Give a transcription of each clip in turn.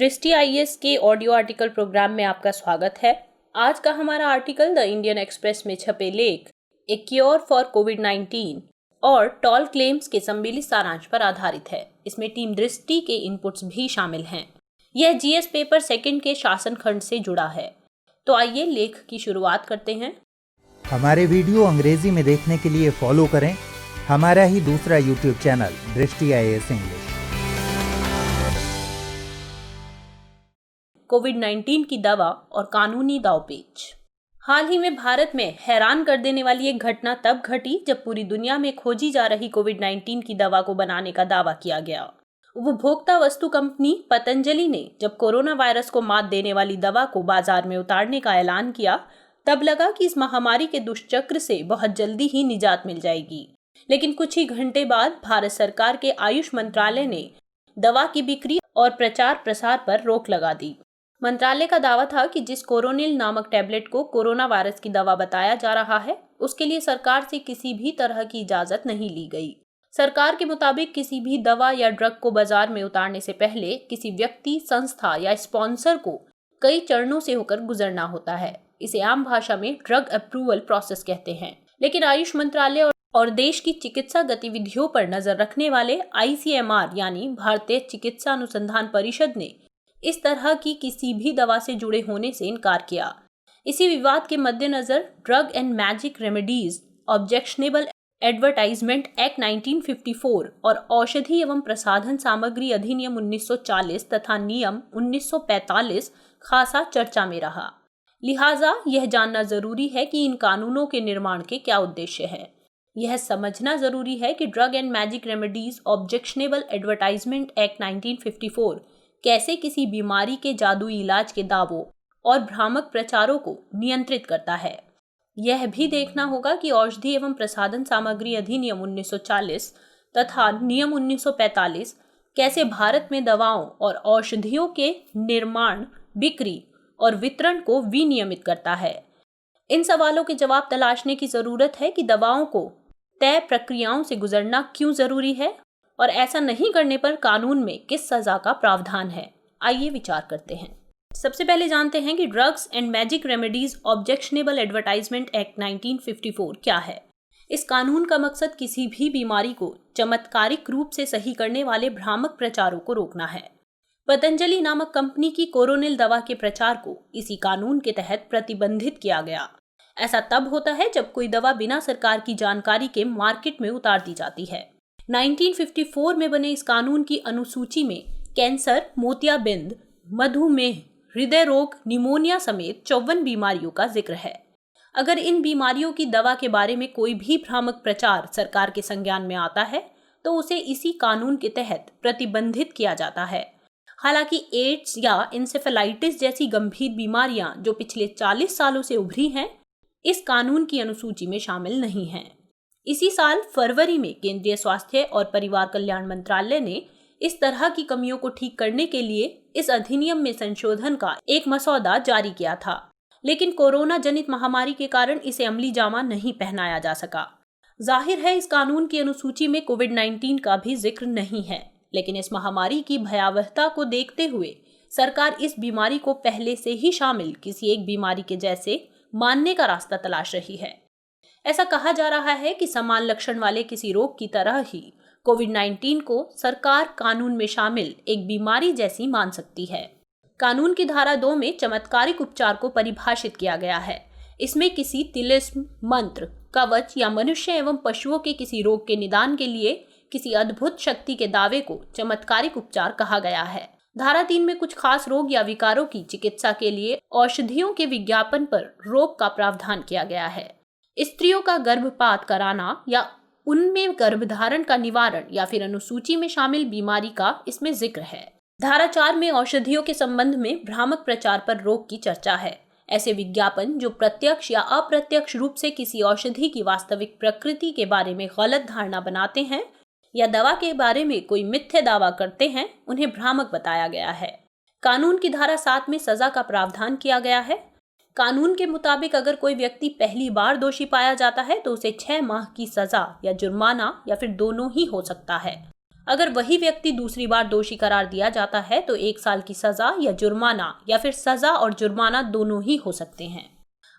दृष्टि आईएएस के audio article programme में आपका स्वागत है। आज का हमारा आर्टिकल द इंडियन एक्सप्रेस में छपे लेख ए क्योर फॉर कोविड-19 और टॉल क्लेम्स के सम्मिलित सारांश पर आधारित है। इसमें टीम दृष्टि के इनपुट्स भी शामिल हैं। यह जीएस पेपर सेकंड के शासन खंड से जुड़ा है। तो आइए लेख की शुरुआत करते हैं। हमारे वीडियो अंग्रेजी में देखने के लिए फॉलो करें हमारा ही दूसरा यूट्यूब चैनल दृष्टि आईएएस इंग्लिश। कोविड-19 की दवा और कानूनी दांवपेच। हाल ही में भारत में हैरान कर देने वाली एक घटना तब घटी जब पूरी दुनिया में खोजी जा रही कोविड-19 की दवा को बनाने का दावा किया गया। उपभोक्ता वस्तु कंपनी पतंजलि ने जब कोरोना वायरस को मात देने वाली दवा को बाजार में उतारने का ऐलान किया, तब लगा कि इस महामारी के दुष्चक्र से बहुत जल्दी ही निजात मिल जाएगी। लेकिन कुछ ही घंटे बाद भारत सरकार के आयुष मंत्रालय ने दवा की बिक्री और प्रचार प्रसार पर रोक लगा दी। मंत्रालय का दावा था कि जिस कोरोनिल नामक टैबलेट को कोरोना वायरस की दवा बताया जा रहा है, उसके लिए सरकार से किसी भी तरह की इजाजत नहीं ली गई। सरकार के मुताबिक किसी भी दवा या ड्रग को बाजार में उतारने से पहले किसी व्यक्ति, संस्था या स्पॉन्सर को कई चरणों से होकर गुजरना होता है। इसे आम भाषा में ड्रग अप्रूवल प्रोसेस कहते हैं। लेकिन आयुष मंत्रालय और देश की चिकित्सा गतिविधियों पर नजर रखने वाले ICMR यानी भारतीय चिकित्सा अनुसंधान परिषद ने इस तरह की किसी भी दवा से जुड़े होने से इनकार किया। इसी विवाद के मद्देनजर drug and magic remedies objectionable advertisement act 1954 और औषधि एवं प्रसाधन सामग्री अधिनियम 1940 तथा नियम 1945 खासा चर्चा में रहा। लिहाजा यह जानना जरूरी है कि इन कानूनों के निर्माण के क्या उद्देश्य है। यह समझना जरूरी है कि drug and magic remedies objectionable advertisement act 1954 कैसे किसी बीमारी के जादुई इलाज के दावों और भ्रामक प्रचारों को नियंत्रित करता है। यह भी देखना होगा कि औषधि एवं प्रसाधन सामग्री अधिनियम 1940 तथा नियम 1945 कैसे भारत में दवाओं और औषधियों के निर्माण, बिक्री और वितरण को विनियमित करता है। इन सवालों के जवाब तलाशने की जरूरत है कि दवाओं को तय प्रक्रियाओं से गुजरना क्यों जरूरी है और ऐसा नहीं करने पर कानून में किस सजा का प्रावधान है। आइए विचार करते हैं। सबसे पहले जानते हैं कि drugs and magic remedies objectionable advertisement act 1954 क्या है। इस कानून का मकसद किसी भी बीमारी को चमत्कारिक रूप से सही करने वाले भ्रामक प्रचारों को रोकना है। पतंजलि नामक कंपनी की कोरोनिल दवा के प्रचार को इसी कानून के तहत प्रतिबंधित किया गया। ऐसा तब होता है जब कोई दवा बिना सरकार की जानकारी के मार्केट में उतार दी जाती है। 1954 में बने इस कानून की अनुसूची में कैंसर, मोतियाबिंद, मधुमेह, हृदय रोग, निमोनिया समेत 54 बीमारियों का जिक्र है। अगर इन बीमारियों की दवा के बारे में कोई भी भ्रामक प्रचार सरकार के संज्ञान में आता है तो उसे इसी कानून के तहत प्रतिबंधित किया जाता है। हालांकि एड्स या इंसेफेलाइटिस जैसी गंभीर बीमारियां जो पिछले 40 सालों से उभरी हैं, इस कानून की अनुसूची में शामिल नहीं हैं। इसी साल फरवरी में केंद्रीय स्वास्थ्य और परिवार कल्याण मंत्रालय ने इस तरह की कमियों को ठीक करने के लिए इस अधिनियम में संशोधन का एक मसौदा जारी किया था। लेकिन कोरोना जनित महामारी के कारण इसे अमली जामा नहीं पहनाया जा सका। जाहिर है इस कानून की अनुसूची में कोविड-19 का भी जिक्र नहीं है, लेकिन इस महामारी की भयावहता को देखते हुए सरकार इस बीमारी को पहले से ही शामिल किसी एक बीमारी के जैसे मानने का रास्ता तलाश रही है। ऐसा कहा जा रहा है कि समान लक्षण वाले किसी रोग की तरह ही कोविड-19 को सरकार कानून में शामिल एक बीमारी जैसी मान सकती है। कानून की धारा 2 में चमत्कारिक उपचार को परिभाषित किया गया है। इसमें किसी तिलिस्म, मंत्र, कवच या मनुष्य एवं पशुओं के किसी रोग के निदान के लिए किसी अद्भुत शक्ति के दावे को चमत्कारिक उपचार कहा गया है। धारा 3 में कुछ खास रोग या विकारों की चिकित्सा के लिए औषधियों के विज्ञापन पर रोक का प्रावधान किया गया है। स्त्रियों का गर्भपात कराना या उनमें गर्भधारण का निवारण या फिर अनुसूची में शामिल बीमारी का इसमें जिक्र है। धारा 4 में औषधियों के संबंध में भ्रामक प्रचार पर रोक की चर्चा है। ऐसे विज्ञापन जो प्रत्यक्ष या अप्रत्यक्ष रूप से किसी औषधि की वास्तविक प्रकृति के बारे में गलत धारणा बनाते हैं या दवा के बारे में कोई मिथ्या दावा करते हैं, उन्हें भ्रामक बताया गया है। कानून की धारा 7 में सजा का प्रावधान किया गया है। कानून के मुताबिक अगर कोई व्यक्ति पहली बार दोषी पाया जाता है तो उसे 6 माह की सजा या जुर्माना या फिर दोनों ही हो सकता है। अगर वही व्यक्ति दूसरी बार दोषी करार दिया जाता है तो 1 साल की सजा या जुर्माना या फिर सजा और जुर्माना दोनों ही हो सकते हैं।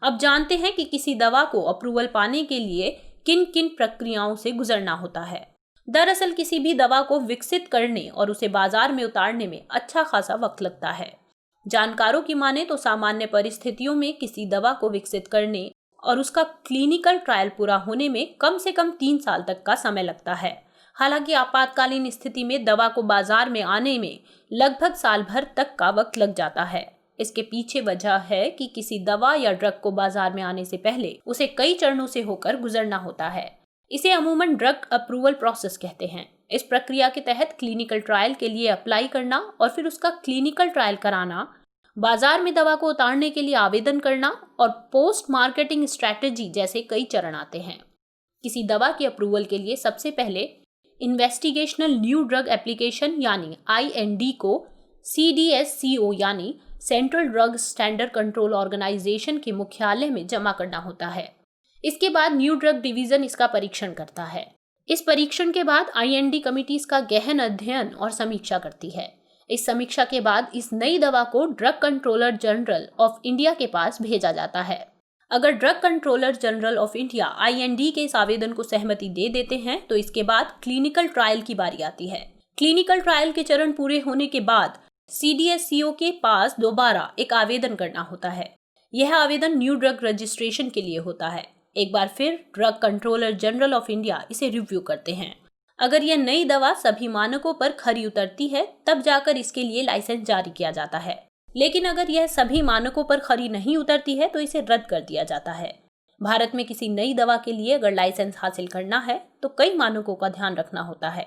अब जानते हैं कि किसी दवा को अप्रूवल पाने के लिए किन किन प्रक्रियाओं से गुजरना होता है। दरअसल किसी भी दवा को विकसित करने और उसे बाजार में उतारने में अच्छा खासा वक्त लगता है। जानकारों की माने तो सामान्य परिस्थितियों में किसी दवा को विकसित करने और उसका क्लिनिकल ट्रायल पूरा होने में कम से कम 3 साल तक का समय लगता है। हालांकि आपातकालीन स्थिति में दवा को बाजार में आने में लगभग साल भर तक का वक्त लग जाता है। इसके पीछे वजह है कि किसी दवा या ड्रग को बाजार में आने से पहले उसे कई चरणों से होकर गुजरना होता है। इसे अमूमन ड्रग अप्रूवल प्रोसेस कहते हैं। इस प्रक्रिया के तहत क्लिनिकल ट्रायल के लिए अप्लाई करना और फिर उसका क्लिनिकल ट्रायल कराना, बाजार में दवा को उतारने के लिए आवेदन करना और पोस्ट मार्केटिंग स्ट्रैटेजी जैसे कई चरण आते हैं। किसी दवा की अप्रूवल के लिए सबसे पहले इन्वेस्टिगेशनल न्यू ड्रग एप्लीकेशन यानी IND को CDSCO यानी central drug standard control organisation के मुख्यालय में जमा करना होता है। इसके बाद न्यू ड्रग डिवीजन इसका परीक्षण करता है। इस परीक्षण के बाद IND कमिटी इसका गहन अध्ययन और समीक्षा करती है। इस समीक्षा के बाद इस नई दवा को drug controller general of India के पास भेजा जाता है। अगर drug controller general of India IND के इस आवेदन को सहमति दे देते हैं तो इसके बाद क्लिनिकल ट्रायल की बारी आती है। क्लिनिकल ट्रायल के चरण पूरे होने के बाद CDSCO के पास दोबारा एक आवेदन करना होता है। यह आवेदन न्यू ड्रग रजिस्ट्रेशन के लिए होता है। एक बार फिर drug controller general of India इसे रिव्यू करते हैं। अगर यह नई दवा सभी मानकों पर खरी उतरती है तब जाकर इसके लिए लाइसेंस जारी किया जाता है। लेकिन अगर यह सभी मानकों पर खरी नहीं उतरती है तो इसे रद्द कर दिया जाता है। भारत में किसी नई दवा के लिए अगर लाइसेंस हासिल करना है तो कई मानकों का ध्यान रखना होता है।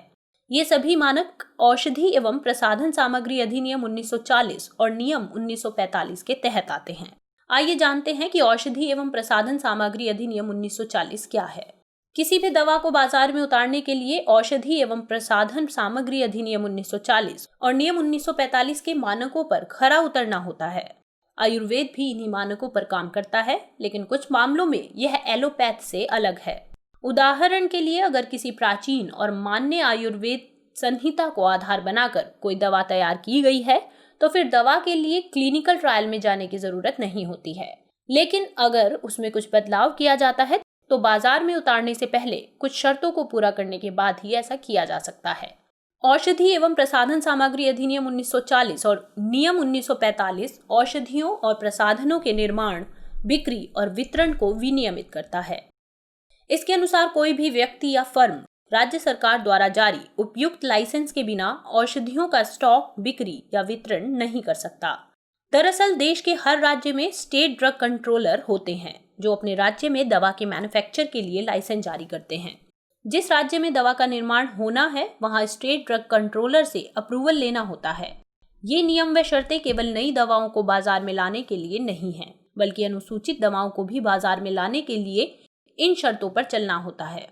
ये सभी मानक औषधि एवं प्रसाधन सामग्री अधिनियम 1940 और नियम 1945 के तहत आते हैं। आइए जानते हैं कि औषधि एवं प्रसाधन सामग्री अधिनियम 1940 क्या है। किसी भी दवा को बाजार में उतारने के लिए औषधि एवं प्रसाधन सामग्री अधिनियम 1940 और नियम 1945 के मानकों पर खरा उतरना होता है। आयुर्वेद भी इन्हीं मानकों पर काम करता है, लेकिन कुछ मामलों में यह एलोपैथ से अलग है। उदाहरण के लिए अगर किसी प्राचीन और मान्य आयुर्वेद संहिता को आधार बनाकर कोई दवा तैयार की गई है तो फिर दवा के लिए क्लिनिकल ट्रायल में जाने की जरूरत नहीं होती है। लेकिन अगर उसमें कुछ बदलाव किया जाता है तो बाजार में उतारने से पहले कुछ शर्तों को पूरा करने के बाद ही ऐसा किया जा सकता है। औषधि एवं प्रसाधन सामग्री अधिनियम 1940 और नियम 1945 औषधियों और प्रसाधनों के निर्माण, बिक्री और वितरण को विनियमित करता है। इसके अनुसार कोई भी व्यक्ति या फर्म राज्य सरकार द्वारा जारी उपयुक्त लाइसेंस के बिना औषधियों का स्टॉक, बिक्री या वितरण नहीं कर सकता। दरअसल देश के हर राज्य में स्टेट ड्रग कंट्रोलर होते हैं जो अपने राज्य में दवा के मैन्युफैक्चर के लिए लाइसेंस जारी करते हैं। जिस राज्य में दवा का निर्माण होना है वहां स्टेट ड्रग कंट्रोलर से अप्रूवल लेना होता है। ये नियम व शर्तें केवल नई दवाओं को बाजार में लाने के लिए नहीं है, बल्कि अनुसूचित दवाओं को भी बाजार में लाने के लिए इन शर्तों पर चलना होता है।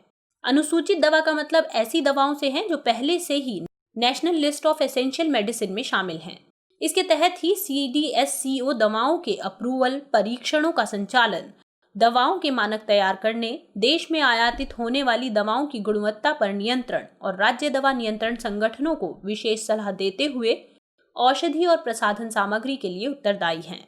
अनुसूचित दवा का मतलब ऐसी दवाओं से है जो पहले से ही national list of essential medicine में शामिल हैं। इसके तहत ही CDSCO दवाओं के अप्रूवल, परीक्षणों का संचालन, दवाओं के मानक तैयार करने, देश में आयातित होने वाली दवाओं की गुणवत्ता पर नियंत्रण और राज्य दवा नियंत्रण संगठनों को विशेष सलाह देते हुए औषधि और प्रसाधन सामग्री के लिए उत्तरदायी हैं।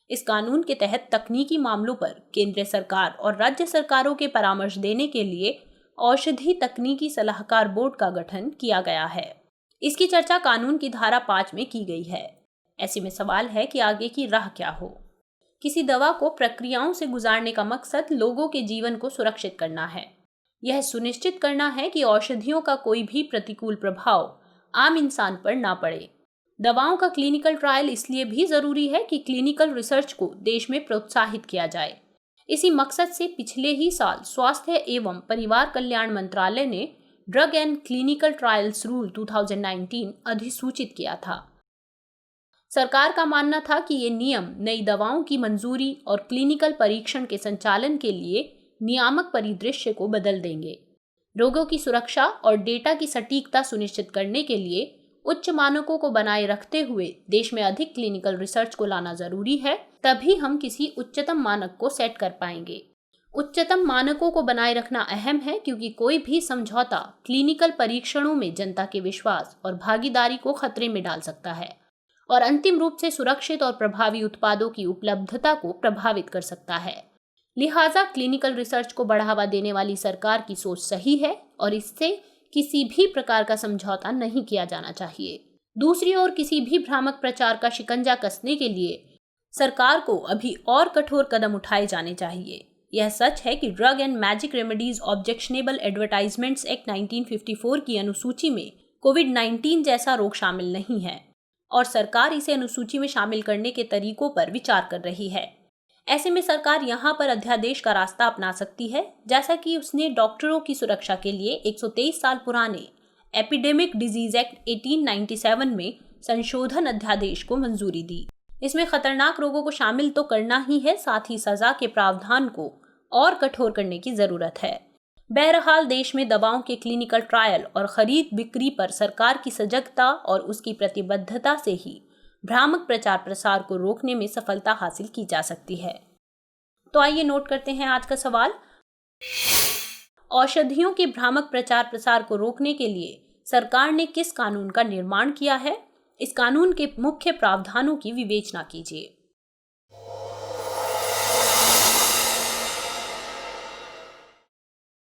इस कानून के तहत तकनीकी मामलों पर केंद्र सरकार और राज्य सरकारों के परामर्श देने के लिए औषधि तकनीकी सलाहकार बोर्ड का गठन किया गया है। इसकी चर्चा कानून की धारा 5 में की गई है। ऐसे में सवाल है कि आगे की राह क्या हो। किसी दवा को प्रक्रियाओं से गुजारने का मकसद लोगों के जीवन को सुरक्षित करना है। यह सुनिश्चित करना है कि औषधियों का कोई भी प्रतिकूल प्रभाव आम इंसान पर ना पड़े। दवाओं का क्लिनिकल ट्रायल इसलिए भी जरूरी है कि क्लिनिकल रिसर्च को देश में प्रोत्साहित किया जाए। इसी मकसद से पिछले ही साल स्वास्थ्य एवं परिवार कल्याण मंत्रालय ने drug and clinical trials rule 2019 अधिसूचित किया था। सरकार का मानना था कि ये नियम नई दवाओं की मंजूरी और क्लिनिकल परीक्षण के संचालन के लिए नियामक परिदृश्य को बदल देंगे। रोगों की सुरक्षा और डेटा की सटीकता सुनिश्चित करने के लिए उच्च मानकों को बनाए रखते हुए देश में अधिक क्लिनिकल रिसर्च को लाना जरूरी है, तभी हम किसी उच्चतम मानक को सेट कर पाएंगे। उच्चतम मानकों को बनाए रखना अहम है क्योंकि कोई भी समझौता क्लिनिकल परीक्षणों में जनता के विश्वास और भागीदारी को खतरे में डाल सकता है और अंतिम रूप से सुरक्षित और प्रभावी उत्पादों की उपलब्धता को प्रभावित कर सकता है। लिहाजा क्लिनिकल रिसर्च को बढ़ावा देने वाली सरकार की सोच सही है और इससे किसी भी प्रकार का समझौता नहीं किया जाना चाहिए। दूसरी ओर किसी भी भ्रामक प्रचार का शिकंजा कसने के लिए सरकार को अभी और कठोर कदम उठाए जाने चाहिए। यह सच है कि drug and magic remedies objectionable advertisements act 1954 की अनुसूची में कोविड-19 जैसा रोग शामिल नहीं है और सरकार इसे अनुसूची में शामिल करने के तरीकों पर विचार कर रही है। ऐसे में सरकार यहाँ पर अध्यादेश का रास्ता अपना सकती है, जैसा कि उसने डॉक्टरों की सुरक्षा के लिए 123 साल पुराने एपिडेमिक डिजीज एक्ट 1897 में संशोधन अध्यादेश को मंजूरी दी। इसमें खतरनाक रोगों को शामिल तो करना ही है, साथ ही सजा के प्रावधान को और कठोर करने की जरूरत है। बहरहाल देश में दवाओं के क्लिनिकल ट्रायल और खरीद बिक्री पर सरकार की सजगता और उसकी प्रतिबद्धता से ही भ्रामक प्रचार प्रसार को रोकने में सफलता हासिल की जा सकती है। तो आइए नोट करते हैं आज का सवाल। औषधियों के भ्रामक प्रचार प्रसार को रोकने के लिए सरकार ने किस कानून का निर्माण किया है? इस कानून के मुख्य प्रावधानों की विवेचना कीजिए।